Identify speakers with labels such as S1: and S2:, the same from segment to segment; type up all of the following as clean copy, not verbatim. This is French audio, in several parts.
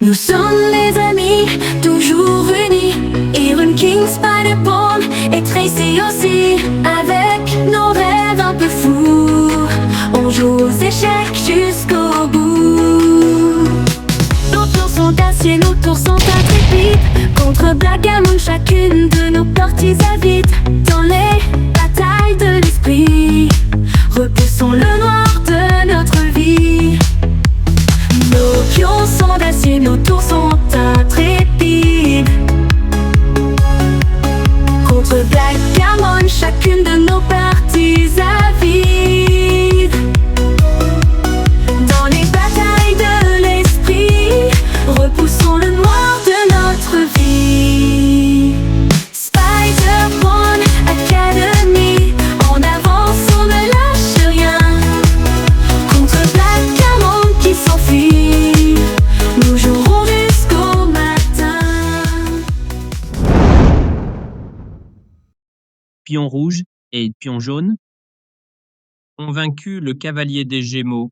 S1: Nous sommes les amis, toujours unis. Iron King, Spider-Bomb et Tracy aussi. Avec nos rêves un peu fous, on joue aux échecs jusqu'au bout. Nos tours sont d'acier, nos tours sont intrépides. Contre Blackgammon, chacune de nos parties habite. Dans les batailles de l'esprit, repoussons le noir de notre vie. Nos pions sont d'acier, nos tours sont intrépides. Contre Blackgammon, chacune de nos parties avide. Dans les batailles de l'esprit, repoussons le noir de notre vie. Spider-Man Academy, en avance, on ne lâche rien. Contre Blackgammon qui s'enfuit, nous jouerons jusqu'au matin.
S2: Pion rouge et pion jaune ont vaincu le cavalier des Gémeaux.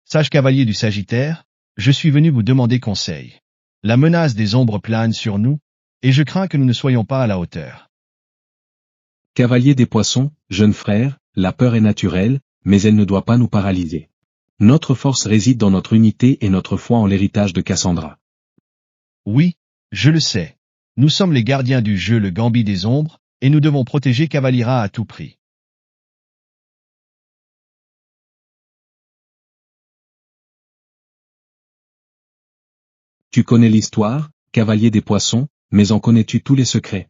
S3: Sage cavalier du Sagittaire, je suis venu vous demander conseil. La menace des ombres plane sur nous, et je crains que nous ne soyons pas à la hauteur.
S4: Cavalier des Poissons, jeune frère, la peur est naturelle, mais elle ne doit pas nous paralyser. Notre force réside dans notre unité et notre foi en l'héritage de Cassandra.
S3: Oui, je le sais. Nous sommes les gardiens du jeu, le Gambit des ombres, et nous devons protéger Cavalira à tout prix.
S4: Tu connais l'histoire, cavalier des Poissons, mais en connais-tu tous les secrets?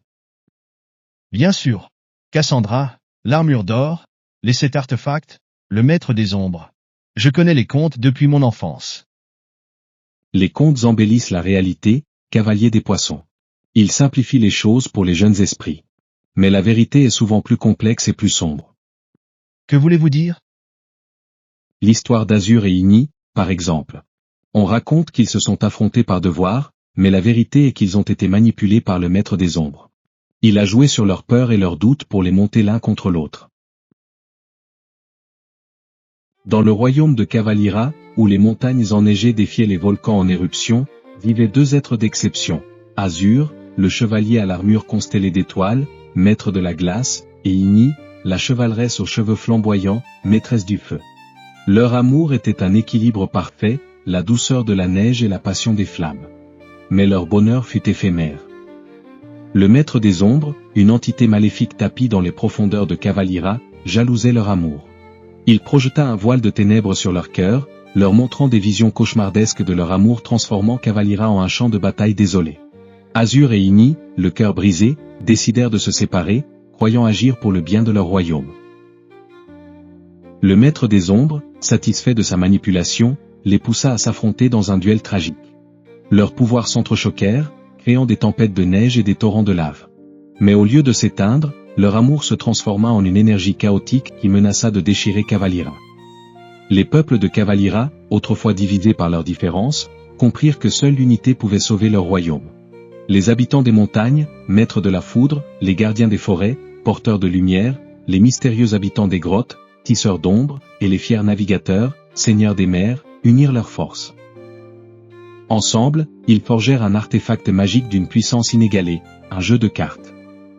S3: Bien sûr. Cassandra, l'armure d'or, les 7 artefacts, le maître des ombres. Je connais les contes depuis mon enfance.
S4: Les contes embellissent la réalité, cavalier des Poissons. Ils simplifient les choses pour les jeunes esprits. Mais la vérité est souvent plus complexe et plus sombre.
S3: Que voulez-vous dire?
S4: L'histoire d'Azur et Igni, par exemple. On raconte qu'ils se sont affrontés par devoir, mais la vérité est qu'ils ont été manipulés par le maître des ombres. Il a joué sur leurs peurs et leurs doutes pour les monter l'un contre l'autre. Dans le royaume de Cavalira, où les montagnes enneigées défiaient les volcans en éruption, vivaient 2 êtres d'exception. Azur, le chevalier à l'armure constellée d'étoiles, maître de la glace, et Igni, la chevaleresse aux cheveux flamboyants, maîtresse du feu. Leur amour était un équilibre parfait, la douceur de la neige et la passion des flammes. Mais leur bonheur fut éphémère. Le maître des ombres, une entité maléfique tapie dans les profondeurs de Cavalira, jalousait leur amour. Il projeta un voile de ténèbres sur leur cœur, leur montrant des visions cauchemardesques de leur amour, transformant Cavalira en un champ de bataille désolé. Azur et Igni, le cœur brisé, décidèrent de se séparer, croyant agir pour le bien de leur royaume. Le maître des ombres, satisfait de sa manipulation, les poussa à s'affronter dans un duel tragique. Leurs pouvoirs s'entrechoquèrent, créant des tempêtes de neige et des torrents de lave. Mais au lieu de s'éteindre, leur amour se transforma en une énergie chaotique qui menaça de déchirer Cavalira. Les peuples de Cavalira, autrefois divisés par leurs différences, comprirent que seule l'unité pouvait sauver leur royaume. Les habitants des montagnes, maîtres de la foudre, les gardiens des forêts, porteurs de lumière, les mystérieux habitants des grottes, tisseurs d'ombre, et les fiers navigateurs, seigneurs des mers, unirent leurs forces. Ensemble, ils forgèrent un artefact magique d'une puissance inégalée, un jeu de cartes.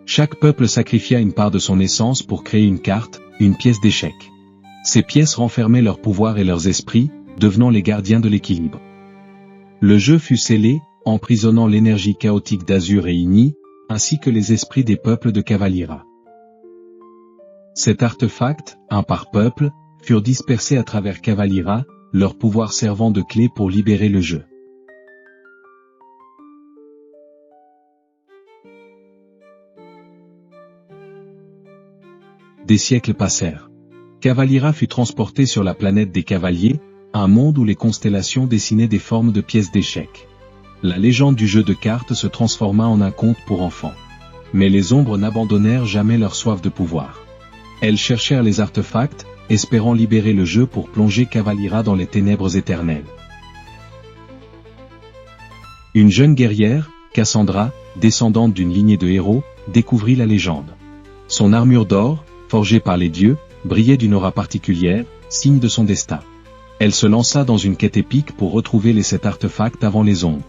S4: Chaque peuple sacrifia une part de son essence pour créer une carte, une pièce d'échec. Ces pièces renfermaient leur pouvoir et leurs esprits, devenant les gardiens de l'équilibre. Le jeu fut scellé, emprisonnant l'énergie chaotique d'Azur et Igni, ainsi que les esprits des peuples de Cavalira. Cet artefact, un par peuple, furent dispersés à travers Cavalira, leur pouvoir servant de clé pour libérer le jeu. Des siècles passèrent. Cavalira fut transporté sur la planète des cavaliers, un monde où les constellations dessinaient des formes de pièces d'échecs. La légende du jeu de cartes se transforma en un conte pour enfants. Mais les ombres n'abandonnèrent jamais leur soif de pouvoir. Elles cherchèrent les artefacts, espérant libérer le jeu pour plonger Cavalira dans les ténèbres éternelles. Une jeune guerrière, Cassandra, descendante d'une lignée de héros, découvrit la légende. Son armure d'or, forgée par les dieux, brillait d'une aura particulière, signe de son destin. Elle se lança dans une quête épique pour retrouver les 7 artefacts avant les ombres.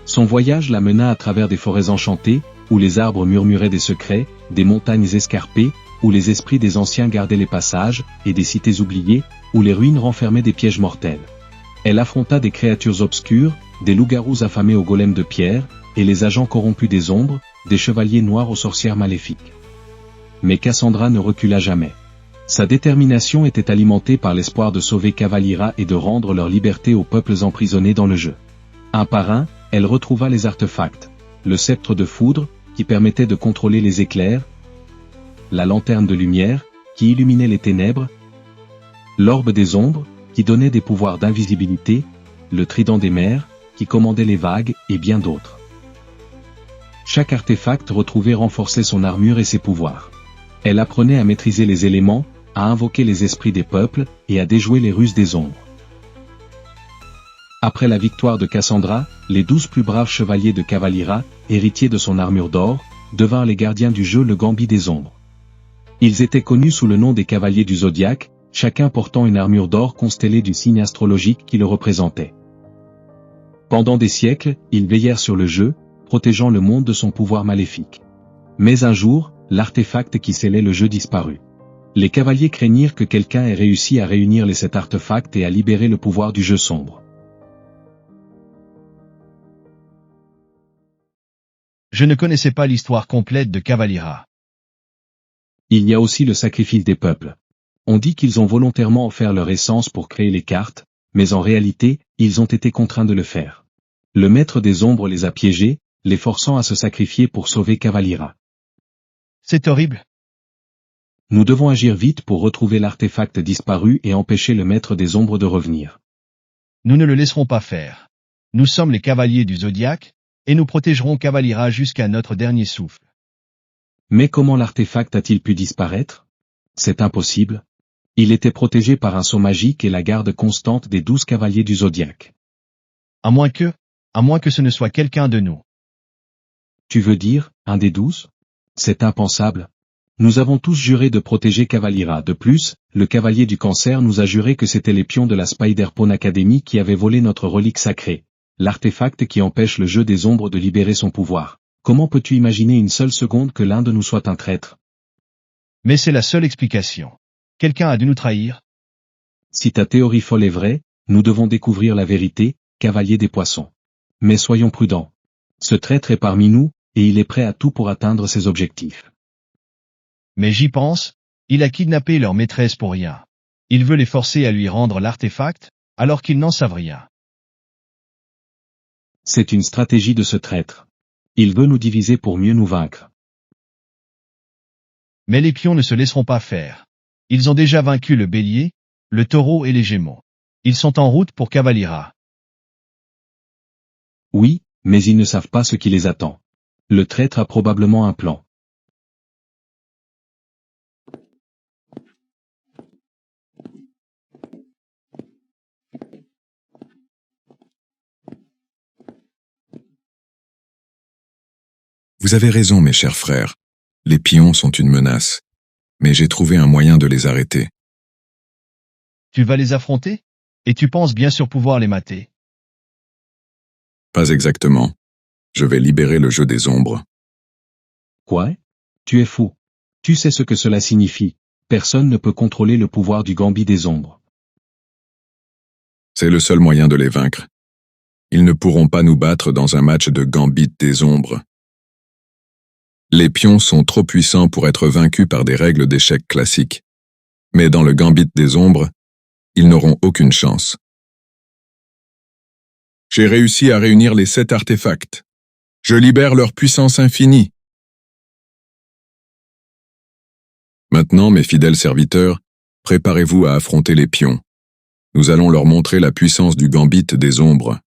S4: Son voyage la mena à travers des forêts enchantées, où les arbres murmuraient des secrets, des montagnes escarpées, où les esprits des anciens gardaient les passages, et des cités oubliées, où les ruines renfermaient des pièges mortels. Elle affronta des créatures obscures, des loups-garous affamés aux golems de pierre, et les agents corrompus des ombres, des chevaliers noirs aux sorcières maléfiques. Mais Cassandra ne recula jamais. Sa détermination était alimentée par l'espoir de sauver Cavalira et de rendre leur liberté aux peuples emprisonnés dans le jeu. Un par un, elle retrouva les artefacts. Le sceptre de foudre, qui permettait de contrôler les éclairs, la lanterne de lumière, qui illuminait les ténèbres, l'orbe des ombres, qui donnait des pouvoirs d'invisibilité, le trident des mers, qui commandait les vagues, et bien d'autres. Chaque artefact retrouvé renforçait son armure et ses pouvoirs. Elle apprenait à maîtriser les éléments, à invoquer les esprits des peuples, et à déjouer les ruses des ombres. Après la victoire de Cassandra, les 12 plus braves chevaliers de Cavalira, héritiers de son armure d'or, devinrent les gardiens du jeu le Gambit des ombres. Ils étaient connus sous le nom des cavaliers du zodiaque, chacun portant une armure d'or constellée du signe astrologique qui le représentait. Pendant des siècles, ils veillèrent sur le jeu, protégeant le monde de son pouvoir maléfique. Mais un jour, l'artefact qui scellait le jeu disparut. Les cavaliers craignirent que quelqu'un ait réussi à réunir les 7 artefacts et à libérer le pouvoir du jeu sombre.
S3: Je ne connaissais pas l'histoire complète de Cavalira.
S4: Il y a aussi le sacrifice des peuples. On dit qu'ils ont volontairement offert leur essence pour créer les cartes, mais en réalité, ils ont été contraints de le faire. Le maître des ombres les a piégés, les forçant à se sacrifier pour sauver Cavalira.
S3: C'est horrible.
S4: Nous devons agir vite pour retrouver l'artefact disparu et empêcher le maître des ombres de revenir.
S3: Nous ne le laisserons pas faire. Nous sommes les cavaliers du zodiaque, et nous protégerons Cavalira jusqu'à notre dernier souffle.
S4: Mais comment l'artefact a-t-il pu disparaître? C'est impossible. Il était protégé par un sceau magique et la garde constante des 12 cavaliers du zodiaque.
S3: À moins que ce ne soit quelqu'un de nous.
S4: Tu veux dire, un des 12? C'est impensable. Nous avons tous juré de protéger Cavalira. De plus, le cavalier du cancer nous a juré que c'était les pions de la Spider-Pawn Academy qui avaient volé notre relique sacrée, l'artefact qui empêche le jeu des ombres de libérer son pouvoir. Comment peux-tu imaginer une seule seconde que l'un de nous soit un traître?
S3: Mais c'est la seule explication. Quelqu'un a dû nous trahir.
S4: Si ta théorie folle est vraie, nous devons découvrir la vérité, cavalier des poissons. Mais soyons prudents. Ce traître est parmi nous, et il est prêt à tout pour atteindre ses objectifs.
S3: Mais j'y pense, il a kidnappé leur maîtresse pour rien. Il veut les forcer à lui rendre l'artefact, alors qu'ils n'en savent rien.
S4: C'est une stratégie de ce traître. Il veut nous diviser pour mieux nous vaincre.
S3: Mais les pions ne se laisseront pas faire. Ils ont déjà vaincu le bélier, le taureau et les gémeaux. Ils sont en route pour Cavalira.
S4: Oui, mais ils ne savent pas ce qui les attend. Le traître a probablement un plan.
S5: Vous avez raison, mes chers frères. Les pions sont une menace. Mais j'ai trouvé un moyen de les arrêter.
S3: Tu vas les affronter? Et tu penses bien sûr pouvoir les mater?
S5: Pas exactement. Je vais libérer le jeu des ombres.
S4: Quoi? Tu es fou. Tu sais ce que cela signifie. Personne ne peut contrôler le pouvoir du Gambit des ombres.
S5: C'est le seul moyen de les vaincre. Ils ne pourront pas nous battre dans un match de Gambit des ombres. Les pions sont trop puissants pour être vaincus par des règles d'échecs classiques. Mais dans le Gambit des ombres, ils n'auront aucune chance. J'ai réussi à réunir les 7 artefacts. Je libère leur puissance infinie. Maintenant, mes fidèles serviteurs, préparez-vous à affronter les pions. Nous allons leur montrer la puissance du Gambit des ombres.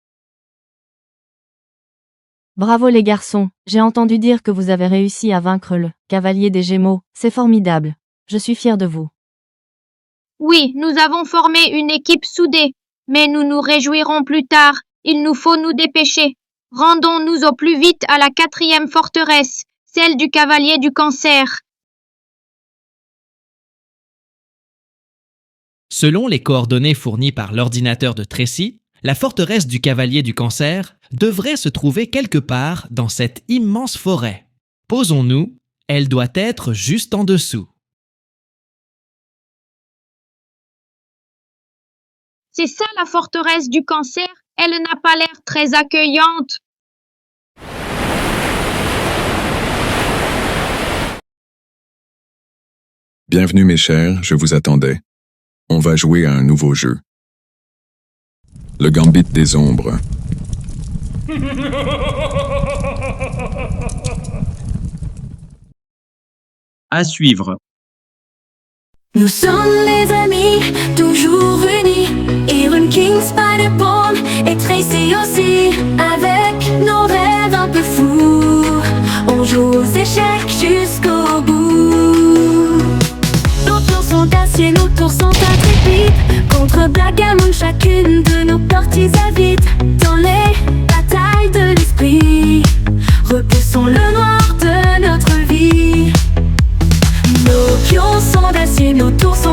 S6: Bravo les garçons, j'ai entendu dire que vous avez réussi à vaincre le cavalier des Gémeaux, c'est formidable. Je suis fier de vous.
S7: Oui, nous avons formé une équipe soudée, mais nous nous réjouirons plus tard, il nous faut nous dépêcher. Rendons-nous au plus vite à la 4e forteresse, celle du cavalier du cancer.
S8: Selon les coordonnées fournies par l'ordinateur de Tracy, la forteresse du Cavalier du Cancer devrait se trouver quelque part dans cette immense forêt. Posons-nous, elle doit être juste en dessous.
S7: C'est ça la forteresse du Cancer? Elle n'a pas l'air très accueillante.
S5: Bienvenue mes chers, je vous attendais. On va jouer à un nouveau jeu. Le Gambit des Ombres.
S2: À suivre.
S1: Nous sommes les amis, toujours unis. Iron King, Spider-Pawn et Tracy aussi. Avec nos rêves un peu fous, on joue aux échecs jusqu'au bout. Nos tours sont d'acier, nos tours sont intrépides. Contre Blackgammon, chacune de nos parties avides. Dans les batailles de l'esprit, repoussons le noir de notre vie. Nos pions sont d'acier, nos tours sont